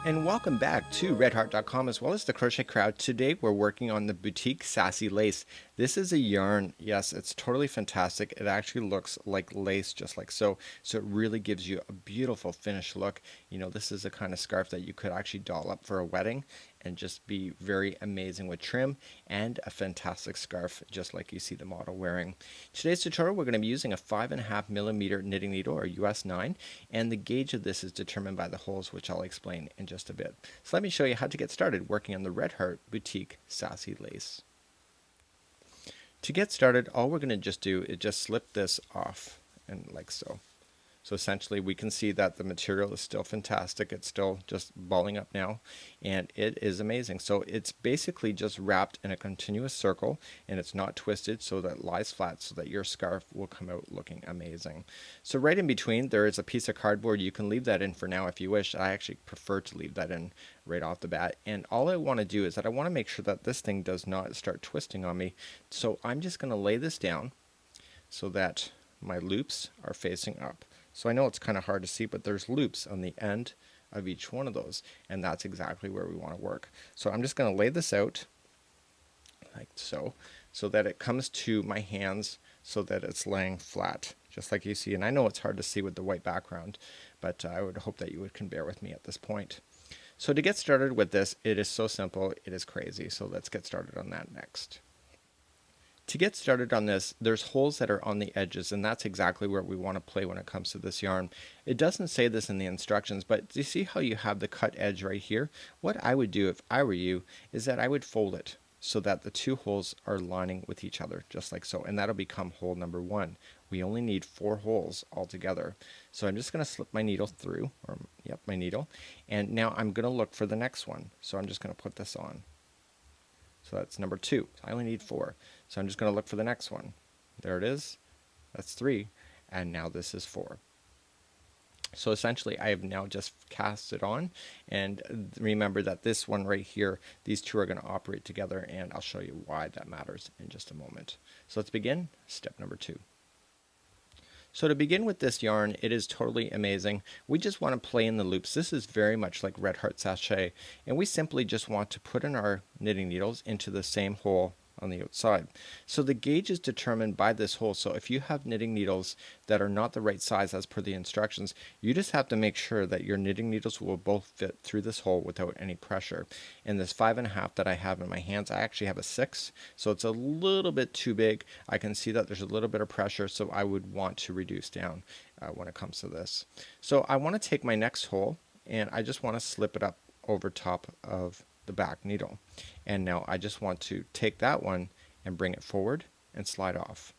And welcome back to redheart.com as well as the Crochet Crowd. Today we're working on the boutique Sassy lace. This is a yarn. Yes, it's totally fantastic. It actually looks like lace just like so. So it really gives you a beautiful finished look. You know, this is a kind of scarf that you could actually doll up for a wedding and just be very amazing with trim, and a fantastic scarf just like you see the model wearing. Today's tutorial we're going to be using a 5.5mm knitting needle, or US 9, and the gauge of this is determined by the holes, which I'll explain in just a bit. So let me show you how to get started working on the Red Heart Boutique Sassy lace. To get started, all we're going to just do is just slip this off, and like so. So essentially we can see that the material is still fantastic. It's still just balling up now, and it is amazing. So it's basically just wrapped in a continuous circle, and it's not twisted, so that it lies flat so that your scarf will come out looking amazing. So right in between there is a piece of cardboard. You can leave that in for now if you wish. I actually prefer to leave that in right off the bat. And all I want to do is that I want to make sure that this thing does not start twisting on me. So I'm just going to lay this down so that my loops are facing up. So I know it's kind of hard to see, but there's loops on the end of each one of those, and that's exactly where we want to work. So I'm just going to lay this out like so, so that it comes to my hands so that it's laying flat, just like you see. And I know it's hard to see with the white background, but I would hope that you can bear with me at this point. So to get started with this, it is so simple, it is crazy. So let's get started on that next. To get started on this, there's holes that are on the edges, and that's exactly where we want to play when it comes to this yarn. It doesn't say this in the instructions, but do you see how you have the cut edge right here? What I would do if I were you is that I would fold it so that the two holes are lining with each other, just like so, and that'll become hole number 1. We only need 4 holes altogether. So I'm just going to slip my needle through, or yep, my needle, and now I'm going to look for the next one. So I'm just going to put this on. So that's number 2. I only need 4. So I'm just going to look for the next one. There it is. That's 3. And now this is 4. So essentially I have now just cast it on. And remember that this one right here, these two are going to operate together, and I'll show you why that matters in just a moment. So let's begin step number 2. So to begin with this yarn, it is totally amazing. We just want to play in the loops. This is very much like Red Heart Sachet, and we simply just want to put in our knitting needles into the same hole on the outside. So the gauge is determined by this hole. So if you have knitting needles that are not the right size as per the instructions, you just have to make sure that your knitting needles will both fit through this hole without any pressure. And this 5.5 that I have in my hands, I actually have a 6, so it's a little bit too big. I can see that there's a little bit of pressure, so I would want to reduce down when it comes to this. So I want to take my next hole, and I just want to slip it up over top of the back needle. And now I just want to take that one and bring it forward and slide off.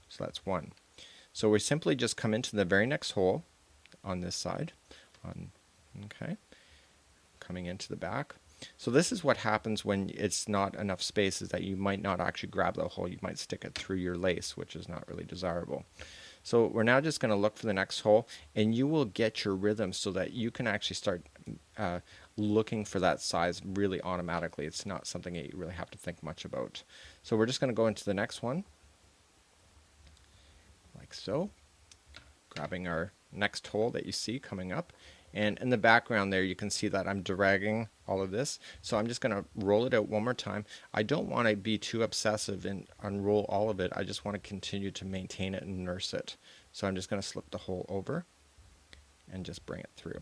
So that's 1. So we simply just come into the very next hole on this side. Okay, coming into the back. So this is what happens when it's not enough space, is that you might not actually grab the hole. You might stick it through your lace, which is not really desirable. So we're now just going to look for the next hole, and you will get your rhythm so that you can actually start looking for that size really automatically. It's not something that you really have to think much about. So we're just going to go into the next one, like so, grabbing our next hole that you see coming up. And in the background there, you can see that I'm dragging all of this. So I'm just going to roll it out one more time. I don't want to be too obsessive and unroll all of it. I just want to continue to maintain it and nurse it. So I'm just going to slip the hole over and just bring it through.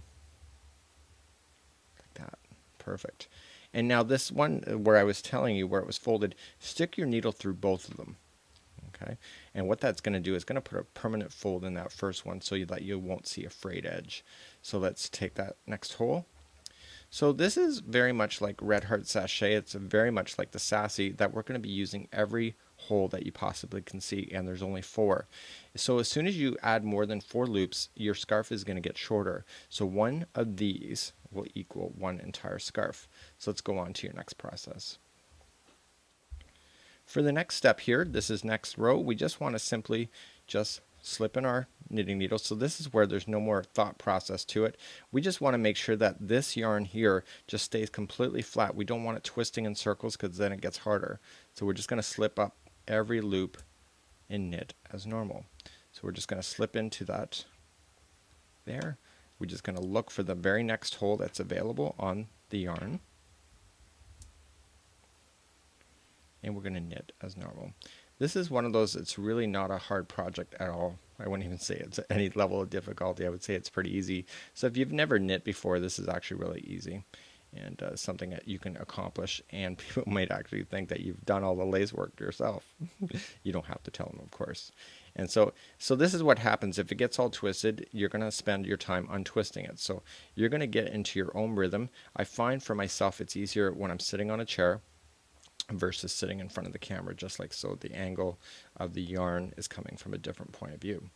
Like that. Perfect. And now this one where I was telling you where it was folded, stick your needle through both of them. Okay, and what that's going to do is going to put a permanent fold in that first one so that you won't see a frayed edge. So let's take that next hole. So this is very much like Red Heart Sachet. It's very much like the Sassy, that we're going to be using every hole that you possibly can see, and there's only 4. So as soon as you add more than 4 loops, your scarf is going to get shorter. So one of these will equal one entire scarf. So let's go on to your next process. For the next step here, this is next row, we just want to simply just slip in our knitting needle. So this is where there's no more thought process to it. We just want to make sure that this yarn here just stays completely flat. We don't want it twisting in circles, because then it gets harder. So we're just going to slip up every loop and knit as normal. So we're just going to slip into that there, We're just going to look for the very next hole that's available on the yarn, and we're going to knit as normal. This is one of those, it's really not a hard project at all. I wouldn't even say it's at any level of difficulty. I would say it's pretty easy. So if you've never knit before, this is actually really easy, and something that you can accomplish, and people might actually think that you've done all the lace work yourself. You don't have to tell them, of course. And so this is what happens. If it gets all twisted, you're going to spend your time untwisting it. So you're going to get into your own rhythm. I find for myself it's easier when I'm sitting on a chair versus sitting in front of the camera, just like so. The angle of the yarn is coming from a different point of view.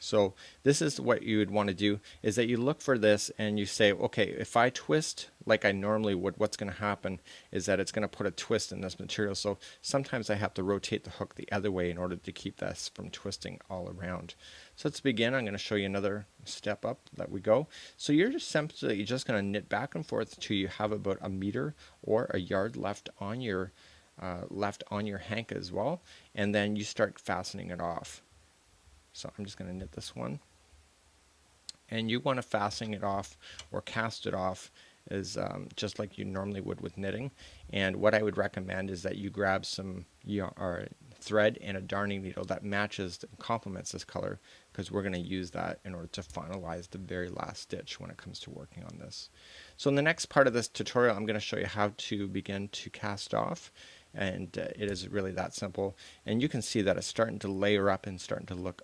So this is what you would want to do, is that you look for this and you say, okay, if I twist like I normally would, what's going to happen is that it's going to put a twist in this material. So sometimes I have to rotate the hook the other way in order to keep this from twisting all around. So let's begin. I'm going to show you another step up that we go. So you're just simply just going to knit back and forth until you have about a meter or a yard left on your hank as well, and then you start fastening it off. So I'm just going to knit this one, and you want to fasten it off or cast it off is just like you normally would with knitting. And what I would recommend is that you grab some thread and a darning needle that matches and complements this color, because we're going to use that in order to finalize the very last stitch when it comes to working on this. So in the next part of this tutorial, I'm going to show you how to begin to cast off. And it is really that simple, and you can see that it's starting to layer up and starting to look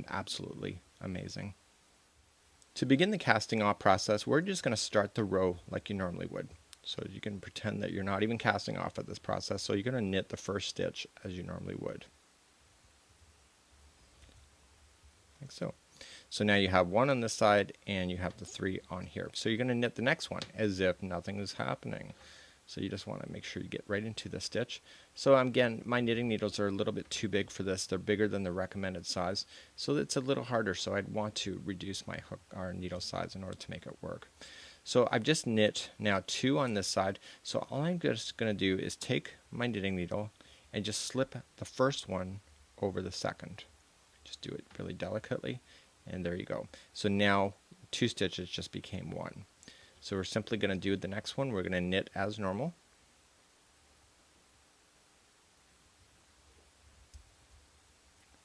absolutely amazing. To begin the casting off process, we're just going to start the row like you normally would. So you can pretend that you're not even casting off at this process. So you're going to knit the first stitch as you normally would, like so. So now you have one on this side and you have the 3 on here. So you're going to knit the next one as if nothing is happening. So you just want to make sure you get right into the stitch. So again, my knitting needles are a little bit too big for this. They're bigger than the recommended size, so it's a little harder. So I'd want to reduce my hook or needle size in order to make it work. So I've just knit now 2 on this side. So all I'm just going to do is take my knitting needle and just slip the first one over the second. Just do it really delicately, and there you go. So now 2 stitches just became 1. So we're simply going to do the next one. We're going to knit as normal.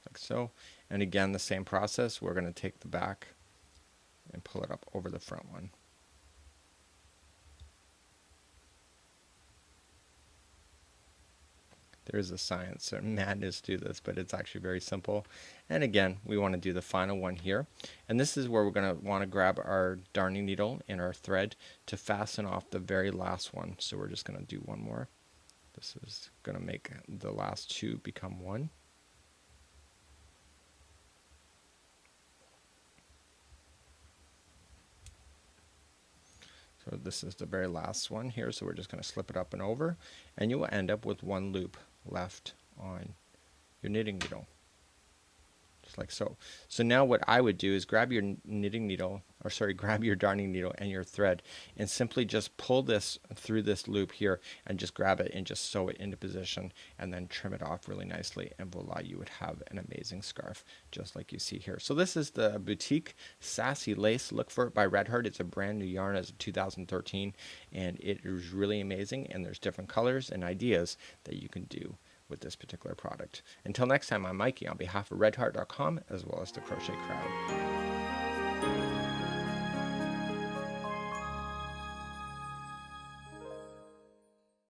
Like so. And again, the same process. We're going to take the back and pull it up over the front one. There is a science or madness to this, but it's actually very simple. And again, we want to do the final one here. And this is where we're going to want to grab our darning needle and our thread to fasten off the very last one. So we're just going to do one more. This is going to make the last 2 become 1. So this is the very last one here, so we're just going to slip it up and over, and you will end up with 1 loop left on your knitting needle, just like so. So now what I would do is grab your knitting needle, or sorry, grab your darning needle and your thread, and simply just pull this through this loop here, and just grab it and just sew it into position, and then trim it off really nicely, and voila, you would have an amazing scarf, just like you see here. So this is the Boutique Sassy Lace. Look for it by Red Heart. It's a brand new yarn as of 2013, and it is really amazing, and there's different colors and ideas that you can do with this particular product. Until next time, I'm Mikey on behalf of redheart.com as well as the Crochet Crowd.